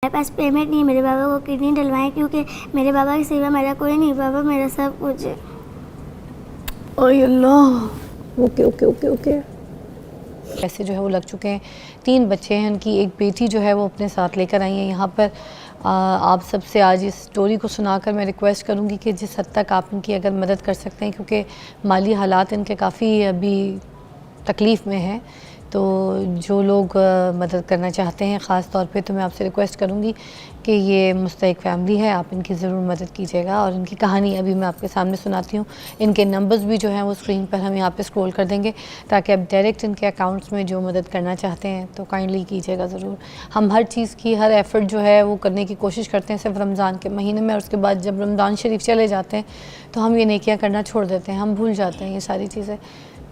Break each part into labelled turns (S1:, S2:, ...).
S1: میرے پاس پیمنٹ نہیں ہے میرے بابا کو کڈنی ڈلوائیں کیونکہ میرے بابا کے سوا میرا کوئی نہیں، بابا میرا سب کچھ ہے۔
S2: اے اللہ، اوکے اوکے اوکے اوکے۔ ایسے جو ہے وہ لگ چکے ہیں، 3 بچے ہیں ان کی، ایک بیٹی جو ہے وہ اپنے ساتھ لے کر آئی ہیں یہاں پر۔ آپ سب سے آج اس سٹوری کو سنا کر میں ریکویسٹ کروں گی کہ جس حد تک آپ ان کی اگر مدد کر سکتے ہیں، کیونکہ مالی حالات ان کے کافی ابھی تکلیف میں ہیں، تو جو لوگ مدد کرنا چاہتے ہیں خاص طور پہ، تو میں آپ سے ریکویسٹ کروں گی کہ یہ مستحق فیملی ہے، آپ ان کی ضرور مدد کیجیے گا۔ اور ان کی کہانی ابھی میں آپ کے سامنے سناتی ہوں، ان کے نمبرز بھی جو ہیں وہ اسکرین پر ہم یہاں پہ اسکرول کر دیں گے تاکہ آپ ڈائریکٹ ان کے اکاؤنٹس میں جو مدد کرنا چاہتے ہیں تو کائنڈلی کیجیے گا ضرور۔ ہم ہر چیز کی، ہر ایفرٹ جو ہے وہ کرنے کی کوشش کرتے ہیں صرف رمضان کے مہینے میں، اور اس کے بعد جب رمضان شریف چلے جاتے ہیں تو ہم یہ نیکیاں کرنا چھوڑ دیتے ہیں، ہم بھول جاتے ہیں یہ ساری چیزیں۔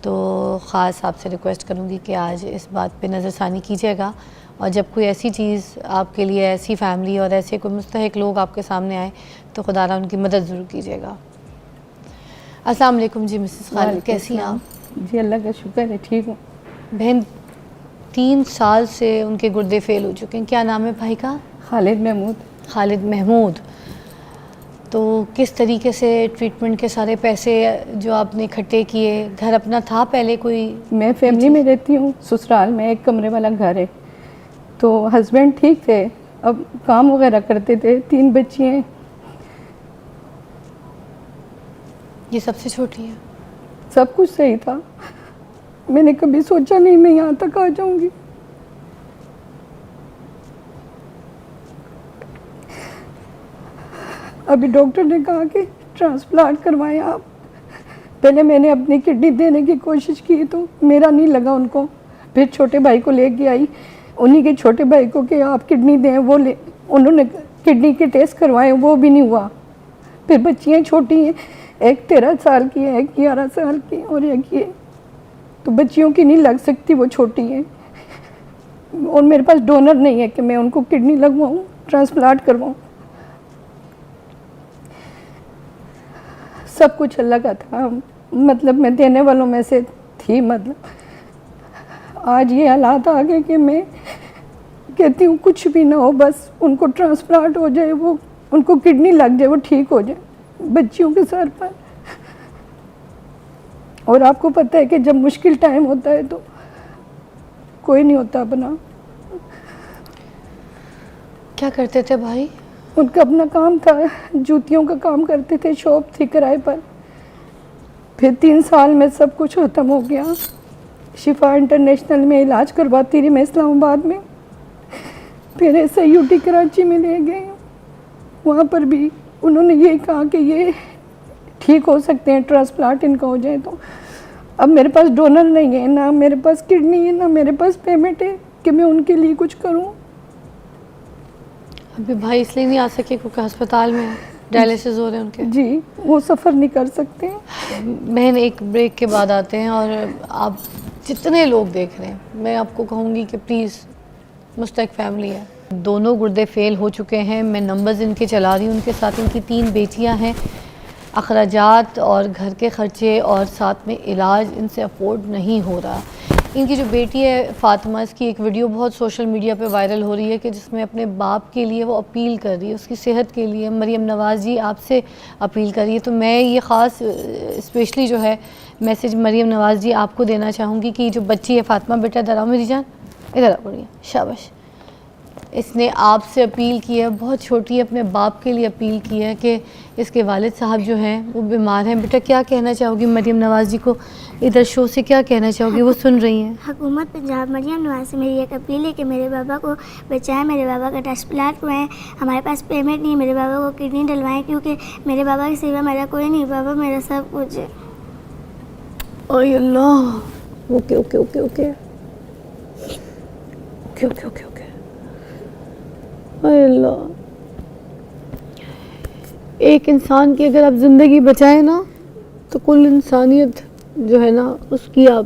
S2: تو خاص آپ سے ریکویسٹ کروں گی کہ آج اس بات پہ نظر ثانی کیجیے گا، اور جب کوئی ایسی چیز آپ کے لیے، ایسی فیملی اور ایسے کوئی مستحق لوگ آپ کے سامنے آئے تو خدا را ان کی مدد ضرور کیجیے گا۔ السلام علیکم جی مسز خالد، کیسی ہیں آپ؟
S3: جی اللہ کا شکر ہے، ٹھیک ہوں
S2: بہن۔ 3 سال سے ان کے گردے فیل ہو چکے ہیں، کیا نام ہے بھائی کا؟
S3: خالد محمود۔
S2: خالد محمود۔ تو کس طریقے سے ٹریٹمنٹ کے سارے پیسے جو آپ نے اکٹھے کیے؟ گھر اپنا تھا پہلے کوئی؟
S3: میں فیملی میں رہتی ہوں، سسرال میں 1 کمرے والا گھر ہے، تو ہسبینڈ ٹھیک تھے، اب کام وغیرہ کرتے تھے، 3 بچی ہیں۔
S2: یہ سب سے چھوٹی ہے؟
S3: سب کچھ صحیح تھا، میں نے کبھی سوچا نہیں میں یہاں تک آ جاؤں گی۔ ابھی ڈاکٹر نے کہا کہ ٹرانسپلانٹ کروائیں آپ۔ پہلے میں نے اپنی کڈنی دینے کی کوشش کی تو میرا نہیں لگا ان کو، پھر چھوٹے بھائی کو لے کے آئی، انہی کے چھوٹے بھائی کو کہ آپ کڈنی دیں، وہ انہوں نے کڈنی کے ٹیسٹ کروائے، وہ بھی نہیں ہوا۔ پھر بچیاں چھوٹی ہیں، ایک 13 سال کی ہے، ایک 11 سال کی، اور ایک یہ، تو بچیوں کی نہیں لگ سکتی، وہ چھوٹی ہیں، اور میرے پاس ڈونر نہیں ہے کہ میں ان کو کڈنی لگواؤں، ٹرانسپلانٹ کرواؤں۔ سب کچھ اللہ کا تھا، مطلب میں دینے والوں میں سے تھی، مطلب آج یہ حالات آ گئے کہ میں کہتی ہوں کچھ بھی نہ ہو، بس ان کو ٹرانسپلانٹ ہو جائے، وہ ان کو کڈنی لگ جائے، وہ ٹھیک ہو جائے بچیوں کے سر پر۔ اور آپ کو پتہ ہے کہ جب مشکل ٹائم ہوتا ہے تو کوئی نہیں ہوتا اپنا۔
S2: کیا کرتے تھے بھائی؟
S3: ان کا اپنا کام تھا، جوتیوں کا کام کرتے تھے، شاپ تھی کرائے پر۔ پھر 3 سال میں سب کچھ ختم ہو گیا۔ شفا انٹرنیشنل میں علاج کرواتی رہی میں، اسلام آباد میں، پھر SIUT کراچی میں لے گئے، وہاں پر بھی انہوں نے یہی کہا کہ یہ ٹھیک ہو سکتے ہیں، ٹرانسپلانٹ ان کا ہو جائے تو۔ اب میرے پاس ڈونر نہیں ہے، نہ میرے پاس کڈنی ہے، نہ میرے پاس پیمنٹ ہے کہ میں ان کے لیے کچھ کروں۔
S2: ابھی بھائی اس لیے نہیں آ سکے کیونکہ ہسپتال میں ڈائلیسس ہو رہے ہیں ان کے؟
S3: جی، وہ سفر نہیں کر سکتے۔
S2: بہن ایک بریک کے بعد آتے ہیں، اور آپ جتنے لوگ دیکھ رہے ہیں میں آپ کو کہوں گی کہ پلیز مستحق فیملی ہے، دونوں گردے فیل ہو چکے ہیں، میں نمبرز ان کے چلا رہی ہوں، ان کے ساتھ ان کی 3 بیٹیاں ہیں، اخراجات اور گھر کے خرچے اور ساتھ میں علاج ان سے افورڈ نہیں ہو رہا۔ ان کی جو بیٹی ہے فاطمہ، اس کی ایک ویڈیو بہت سوشل میڈیا پہ وائرل ہو رہی ہے کہ جس میں اپنے باپ کے لیے وہ اپیل کر رہی ہے، اس کی صحت کے لیے۔ مریم نواز جی آپ سے اپیل کر رہی ہے، تو میں یہ خاص اسپیشلی جو ہے میسیج مریم نواز جی آپ کو دینا چاہوں گی کہ جو بچی ہے فاطمہ، بیٹا ادھر آؤ میری جان، ادھر آ پڑی، شاباش۔ اس نے آپ سے اپیل کی ہے، بہت چھوٹی ہے، اپنے باپ کے لیے اپیل کی ہے کہ اس کے والد صاحب جو ہیں وہ بیمار ہیں۔ بیٹا کیا کہنا چاہو گی مریم نواز جی کو؟ ادھر شو سے کیا کہنا چاہو گی؟ وہ سن رہی ہیں۔
S1: حکومت پنجاب مریم نواز سے میری ایک اپیل ہے کہ میرے بابا کو بچائیں، میرے بابا کا ٹرانسپلانٹ کروائیں۔ ہمارے پاس پیمنٹ نہیں ہے، میرے بابا کو کڈنی ڈلوائیں کیونکہ میرے بابا کے سوا میرا کوئی نہیں، بابا میرا سب کچھ ہے۔
S2: اے اللہ، okay okay okay okay okay okay okay okay, اے اللہ۔ ایک انسان کی اگر آپ زندگی بچائیں نا تو کل انسانیت جو ہے نا اس کی آپ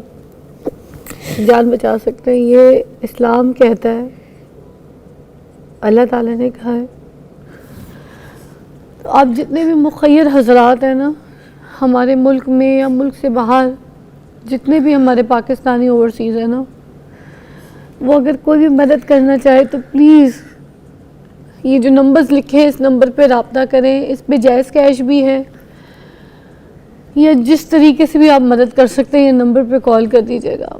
S2: جان بچا سکتے ہیں، یہ اسلام کہتا ہے، اللہ تعالیٰ نے کہا ہے۔ تو آپ جتنے بھی مخیر حضرات ہیں نا ہمارے ملک میں یا ملک سے باہر، جتنے بھی ہمارے پاکستانی اوورسیز ہیں نا، وہ اگر کوئی بھی مدد کرنا چاہے تو پلیز یہ جو نمبرز لکھے ہیں اس نمبر پہ رابطہ کریں. اس پہ جائز کیش بھی ہے, یا جس طریقے سے بھی آپ مدد کر سکتے ہیں یہ نمبر پہ کال کر دیجیے گا.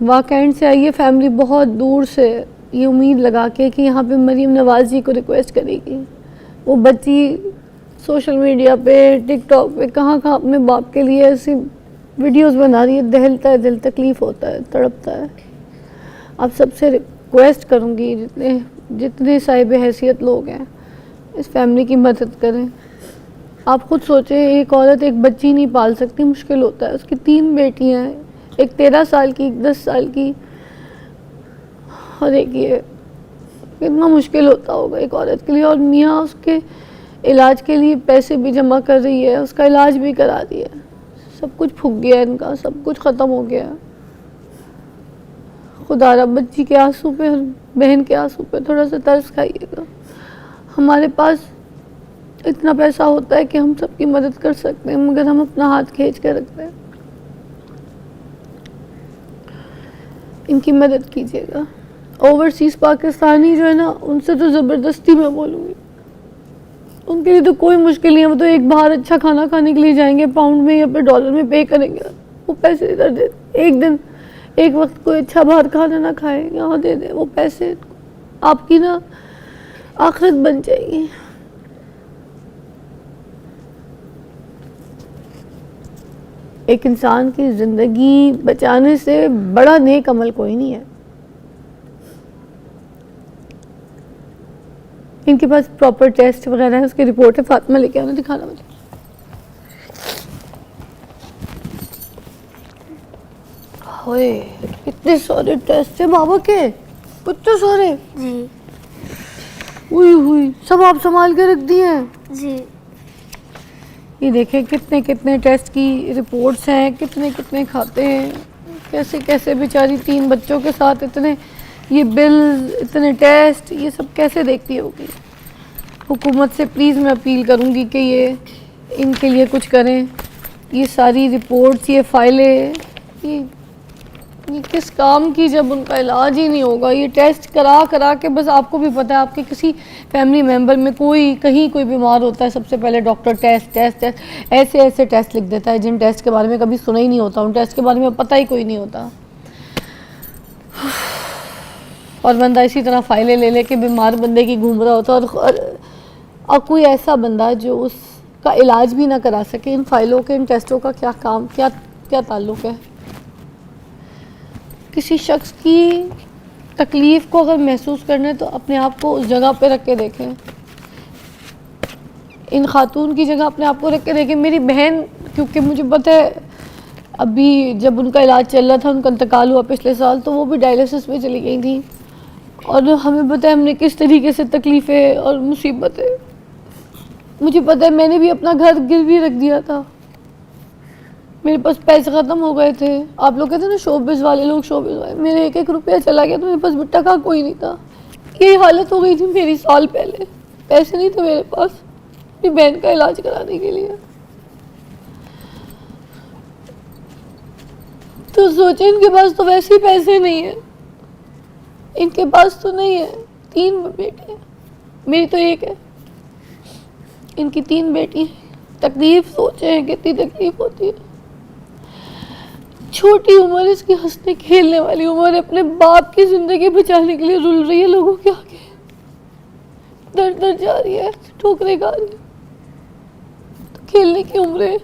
S2: واقعین سے آئیے, فیملی بہت دور سے یہ امید لگا کے کہ یہاں پہ مریم نواز جی کو ریکویسٹ کرے گی. وہ بچی سوشل میڈیا پہ, ٹک ٹاک پہ, کہاں اپنے باپ کے لیے ایسی ویڈیوز بنا رہی ہے. دہلتا ہے دل, تکلیف ہوتا ہے, تڑپتا ہے. آپ سب سے ریکویسٹ کروں گی جتنے صاحب حیثیت لوگ ہیں اس فیملی کی مدد کریں. آپ خود سوچیں, ایک عورت ایک بچی نہیں پال سکتی, مشکل ہوتا ہے. اس کی 3 بیٹیاں ہیں, ایک 13 سال کی, ایک 10 سال کی, اور ایک یہ. کتنا مشکل ہوتا ہوگا ایک عورت کے لیے. اور میاں اس کے علاج کے لیے پیسے بھی جمع کر رہی ہے, اس کا علاج بھی کرا دیا. سب کچھ پھک گیا ان کا, سب کچھ ختم ہو گیا. خدا را بچی کے آنسو پہ, بہن کے آنسو پہ تھوڑا سا ترس کھائیے گا. ہمارے پاس اتنا پیسہ ہوتا ہے کہ ہم سب کی مدد کر سکتے ہیں, مگر ہم اپنا ہاتھ کھینچ کے رکھتے ہیں. ان کی مدد کیجیے گا. اوورسیز پاکستانی جو ہے نا, ان سے تو زبردستی میں بولوں گی, ان کے لیے تو کوئی مشکل نہیں ہے. وہ تو ایک باہر اچھا کھانا کھانے کے لیے جائیں گے, پاؤنڈ میں یا پھر ڈالر میں پے کریں گے, وہ پیسے ادھر دے. ایک دن ایک وقت کوئی اچھا باہر کھانا نہ کھائے, یہاں دے دیں وہ پیسے. آپ کی نا آخرت بن جائے گی. ایک انسان کی زندگی بچانے سے بڑا نیک عمل کوئی نہیں ہے. ان کے پاس پراپر ٹیسٹ وغیرہ ہے, اس کی رپورٹ ہے. فاطمہ لے کے آنا, دکھانا مجھے. ہوئے کتنے سارے ٹیسٹ ہیں بابا کے, کتنے سارے.
S1: جی
S2: ہوئی سب آپ سنبھال کے رکھ دیے ہیں.
S1: جی
S2: یہ دیکھیں کتنے ٹیسٹ کی رپورٹس ہیں, کتنے کھاتے ہیں, کیسے بیچاری 3 بچوں کے ساتھ اتنے یہ بلز, اتنے ٹیسٹ, یہ سب کیسے دیکھتی ہوگی. حکومت سے پلیز میں اپیل کروں گی کہ یہ ان کے لیے کچھ کریں. یہ ساری رپورٹس, یہ فائلیں, یہ کس کام کی جب ان کا علاج ہی نہیں ہوگا. یہ ٹیسٹ کرا کے بس. آپ کو بھی پتہ ہے آپ کے کسی فیملی ممبر میں کہیں کوئی بیمار ہوتا ہے, سب سے پہلے ڈاکٹر ٹیسٹ ایسے ٹیسٹ لکھ دیتا ہے جن ٹیسٹ کے بارے میں کبھی سنا ہی نہیں ہوتا, ان ٹیسٹ کے بارے میں پتہ ہی کوئی نہیں ہوتا. اور بندہ اسی طرح فائلیں لے کے بیمار بندے کی گھوم رہا ہوتا ہے, اور کوئی ایسا بندہ جو اس کا علاج بھی نہ کرا سکے. ان فائلوں کے, ان ٹیسٹوں کا کیا تعلق ہے. کسی شخص کی تکلیف کو اگر محسوس کرنا ہے تو اپنے آپ کو اس جگہ پہ رکھ کے دیکھیں. ان خاتون کی جگہ اپنے آپ کو رکھ کے دیکھیں. میری بہن, کیونکہ مجھے پتہ ہے ابھی جب ان کا علاج چل رہا تھا, ان کا انتقال ہوا پچھلے سال, تو وہ بھی ڈائلیسس میں چلی گئی تھیں. اور ہمیں پتہ ہے ہم نے کس طریقے سے تکلیفیں اور مصیبتیں, مجھے پتہ ہے میں نے بھی اپنا گھر گروی رکھ دیا تھا. میرے پاس پیسے ختم ہو گئے تھے. آپ لوگ کہتے ہیں نا شوبز والے لوگ, شوبز والے, میرے 1 روپیہ چلا گیا تو میرے پاس بٹا کا کوئی نہیں تھا. یہی حالت ہو گئی تھی میری سال پہلے. پیسے نہیں تھے میرے پاس اپنی بہن کا علاج کرانے کے لیے. تو سوچیں, ان کے پاس تو ویسے ہی پیسے نہیں ہیں, ان کے پاس تو نہیں ہے. 3 بیٹے ہیں, میری تو 1 ہے. ان کی 3 بیٹی ہیں. تکلیف سوچیں کتنی تکلیف ہوتی ہے. چھوٹی عمر, اس کی ہنسنے کھیلنے والی عمر, اپنے باپ کی زندگی بچانے کے لیے رل رہی ہے لوگوں کے آگے. در جا رہی ہے, ٹھوکریں کھا رہی ہے. تو کھیلنے کی عمر ہے.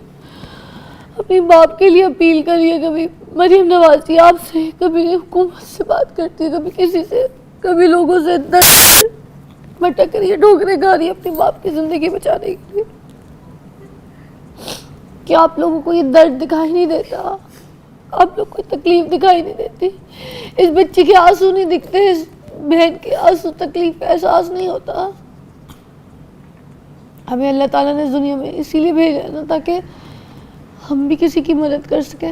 S2: اپنی باپ کے لیے اپیل کریے. کبھی مریم نواز جی آپ سے, کبھی حکومت سے بات کرتی ہے, کبھی کسی سے, کبھی لوگوں سے بھٹک رہی ہے, ٹھوکریں کھا رہی ہے اپنی باپ کی زندگی بچانے کے لیے. کیا آپ لوگوں کو یہ درد دکھائی نہیں دیتا؟ آپ لوگ کو تکلیف دکھائی نہیں دیتی؟ اس بچی کے آنسو نہیں دکھتے؟ اس بہن کے آنسو, تکلیف کا احساس نہیں ہوتا؟ ہمیں اللہ تعالیٰ نے دنیا میں اسی لیے بھیجا ہے نا, تاکہ ہم بھی کسی کی مدد کر سکیں.